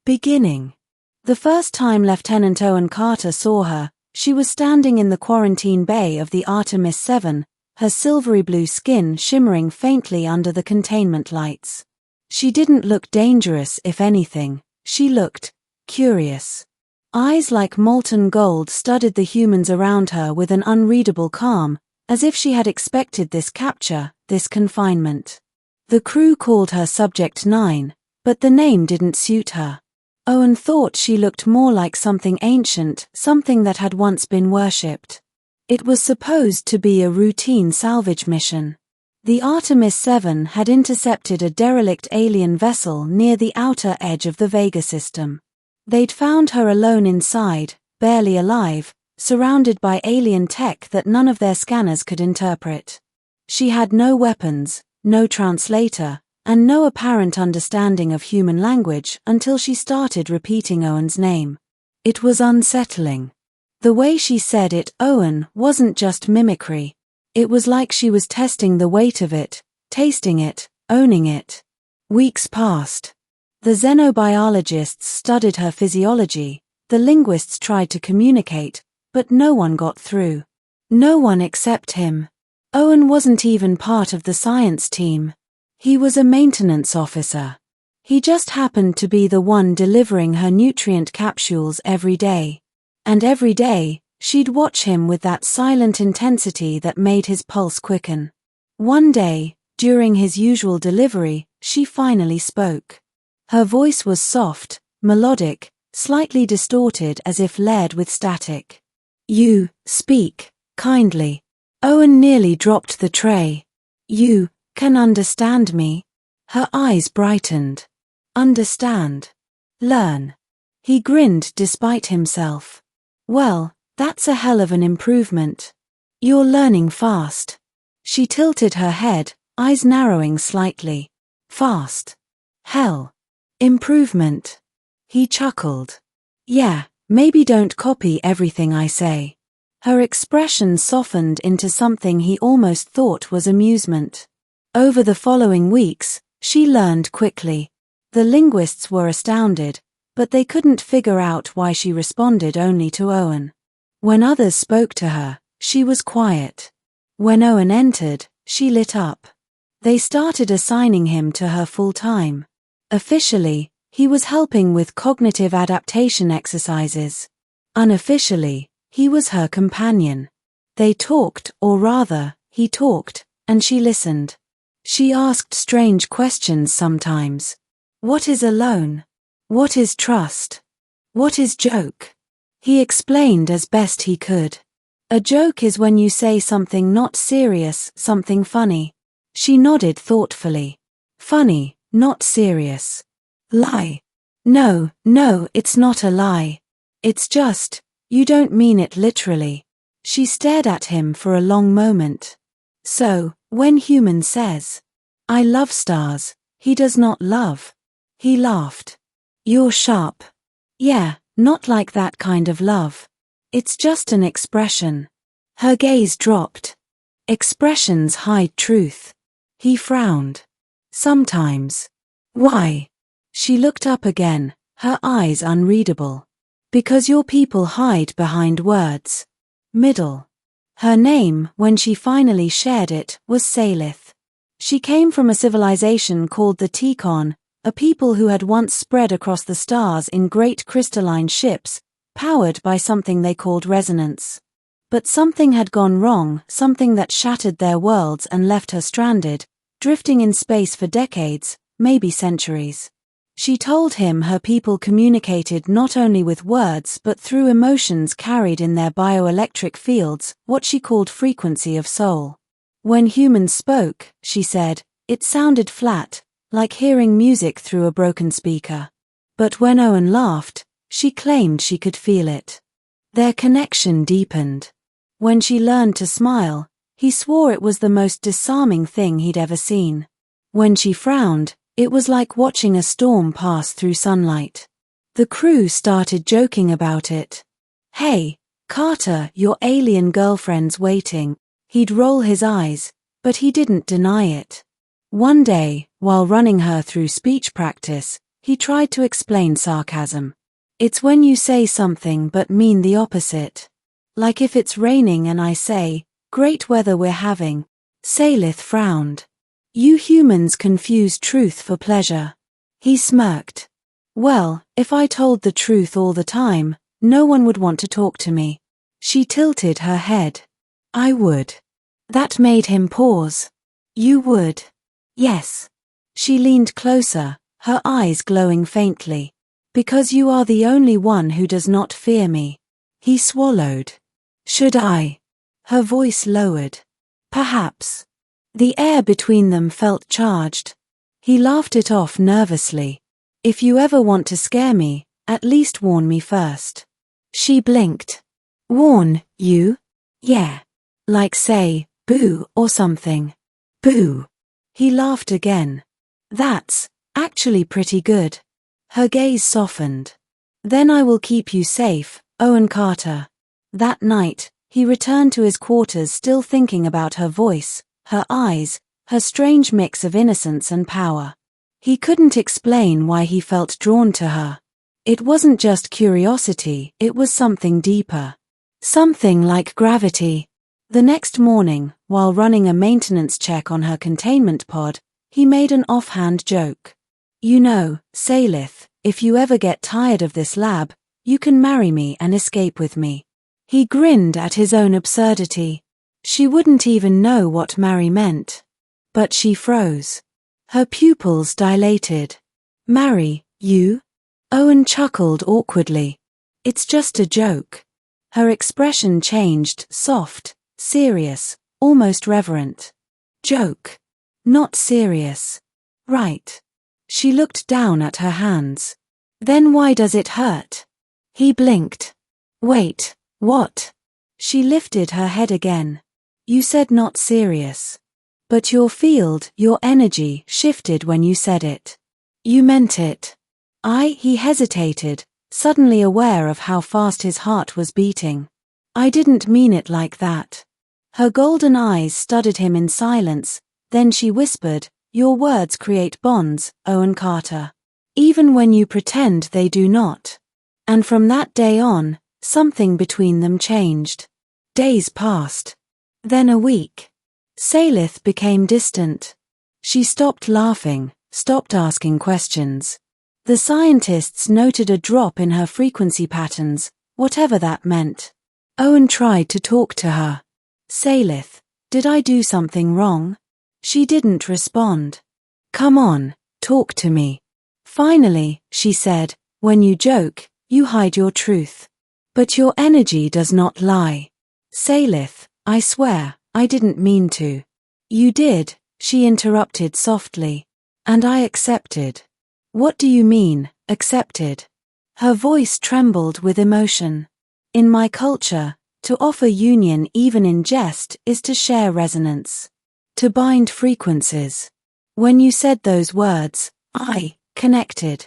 Beginning. The first time Lieutenant Owen Carter saw her, she was standing in the quarantine bay of the Artemis 7, her silvery blue skin shimmering faintly under the containment lights. She didn't look dangerous, if anything. She looked curious. Eyes like molten gold studied the humans around her with an unreadable calm, as if she had expected this capture, this confinement. The crew called her Subject 9, but the name didn't suit her. Owen thought she looked more like something ancient, something that had once been worshipped. It was supposed to be a routine salvage mission. The Artemis 7 had intercepted a derelict alien vessel near the outer edge of the Vega system. They'd found her alone inside, barely alive, surrounded by alien tech that none of their scanners could interpret. She had no weapons, no translator, and no apparent understanding of human language until she started repeating Owen's name. It was unsettling. The way she said it, Owen, wasn't just mimicry. It was like she was testing the weight of it, tasting it, owning it. Weeks passed. The xenobiologists studied her physiology, the linguists tried to communicate, but no one got through. No one except him. Owen wasn't even part of the science team. He was a maintenance officer. He just happened to be the one delivering her nutrient capsules every day. And every day, she'd watch him with that silent intensity that made his pulse quicken. One day, during his usual delivery, she finally spoke. Her voice was soft, melodic, slightly distorted as if layered with static. "You speak kindly." Owen nearly dropped the tray. "You can understand me?" Her eyes brightened. Understand. Learn. He grinned despite himself. "Well, that's a hell of an improvement. You're learning fast." She tilted her head, eyes narrowing slightly. "Fast. Hell. Improvement." He chuckled. "Yeah, maybe don't copy everything I say." Her expression softened into something he almost thought was amusement. Over the following weeks, she learned quickly. The linguists were astounded, but they couldn't figure out why she responded only to Owen. When others spoke to her, she was quiet. When Owen entered, she lit up. They started assigning him to her full-time. Officially, he was helping with cognitive adaptation exercises. Unofficially, he was her companion. They talked, or rather, he talked, and she listened. She asked strange questions sometimes. What is alone? What is trust? What is joke? He explained as best he could. A joke is when you say something not serious, something funny. She nodded thoughtfully. Funny, not serious. Lie. No, it's not a lie. It's just, you don't mean it literally. She stared at him for a long moment. So, when human says, "I love stars," he does not love. He laughed. "You're sharp." "Yeah, not like that kind of love. It's just an expression." Her gaze dropped. Expressions hide truth. He frowned. "Sometimes." "Why?" She looked up again, her eyes unreadable. "Because your people hide behind words." Middle. Her name, when she finally shared it, was Salith. She came from a civilization called the Tikon, a people who had once spread across the stars in great crystalline ships, powered by something they called resonance. But something had gone wrong, something that shattered their worlds and left her stranded, drifting in space for decades, maybe centuries. She told him her people communicated not only with words but through emotions carried in their bioelectric fields, what she called frequency of soul. When humans spoke, she said, it sounded flat, like hearing music through a broken speaker. But when Owen laughed, she claimed she could feel it. Their connection deepened. When she learned to smile, he swore it was the most disarming thing he'd ever seen. When she frowned, it was like watching a storm pass through sunlight. The crew started joking about it. "Hey, Carter, your alien girlfriend's waiting." He'd roll his eyes, but he didn't deny it. One day, while running her through speech practice, He tried to explain sarcasm. It's when you say something but mean the opposite. Like if it's raining and I say, "Great weather we're having." Salith frowned. You humans confuse truth for pleasure. He smirked. Well, if I told the truth all the time, no one would want to talk to me. She tilted her head. I would. That made him pause. You would? Yes. She leaned closer, her eyes glowing faintly. Because you are the only one who does not fear me. He swallowed. Should I? Her voice lowered. Perhaps. The air between them felt charged. He laughed it off nervously. If you ever want to scare me, at least warn me first. She blinked. Warn you? Yeah. Like say, boo or something. Boo. He laughed again. That's actually pretty good. Her gaze softened. Then I will keep you safe, Owen Carter. That night, he returned to his quarters still thinking about her voice, her eyes, her strange mix of innocence and power. He couldn't explain why he felt drawn to her. It wasn't just curiosity, it was something deeper. Something like gravity. The next morning, while running a maintenance check on her containment pod, he made an offhand joke. You know, Salith, if you ever get tired of this lab, you can marry me and escape with me. He grinned at his own absurdity. She wouldn't even know what marry meant. But she froze. Her pupils dilated. Marry, you? Owen chuckled awkwardly. It's just a joke. Her expression changed, soft, serious, almost reverent. Joke. Not serious. Right. She looked down at her hands. Then why does it hurt? He blinked. Wait, what? She lifted her head again. You said not serious. But your field, your energy, shifted when you said it. You meant it. He hesitated, suddenly aware of how fast his heart was beating. I didn't mean it like that. Her golden eyes studied him in silence, then she whispered, Your words create bonds, Owen Carter. Even when you pretend they do not. And from that day on, something between them changed. Days passed. Then a week. Salith became distant. She stopped laughing, stopped asking questions. The scientists noted a drop in her frequency patterns, whatever that meant. Owen tried to talk to her. Salith, did I do something wrong? She didn't respond. Come on, talk to me. Finally, she said, when you joke, you hide your truth. But your energy does not lie. Salith, I swear, I didn't mean to. You did, she interrupted softly. And I accepted. What do you mean, accepted? Her voice trembled with emotion. In my culture, to offer union even in jest is to share resonance. To bind frequencies. When you said those words, I connected.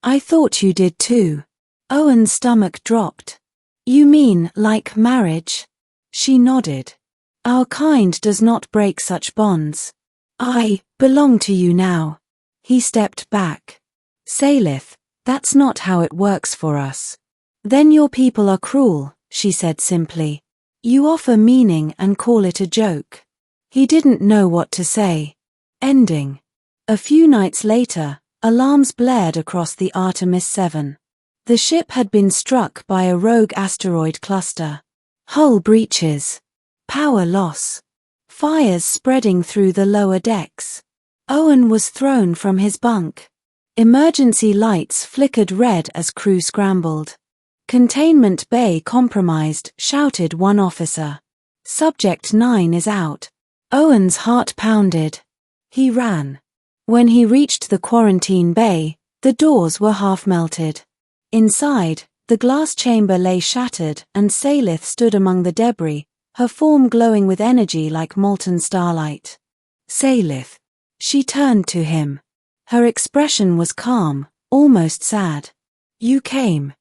I thought you did too. Owen's stomach dropped. You mean like marriage? She nodded. Our kind does not break such bonds. I belong to you now. He stepped back. Salith, that's not how it works for us. Then your people are cruel, she said simply. You offer meaning and call it a joke. He didn't know what to say. Ending. A few nights later, alarms blared across the Artemis 7. The ship had been struck by a rogue asteroid cluster. Hull breaches. Power loss. Fires spreading through the lower decks. Owen was thrown from his bunk. Emergency lights flickered red as crew scrambled. Containment bay compromised, shouted one officer. Subject 9 is out. Owen's heart pounded. He ran. When he reached the quarantine bay, the doors were half melted. Inside, the glass chamber lay shattered and Salith stood among the debris, her form glowing with energy like molten starlight. Salith. She turned to him. Her expression was calm, almost sad. You came.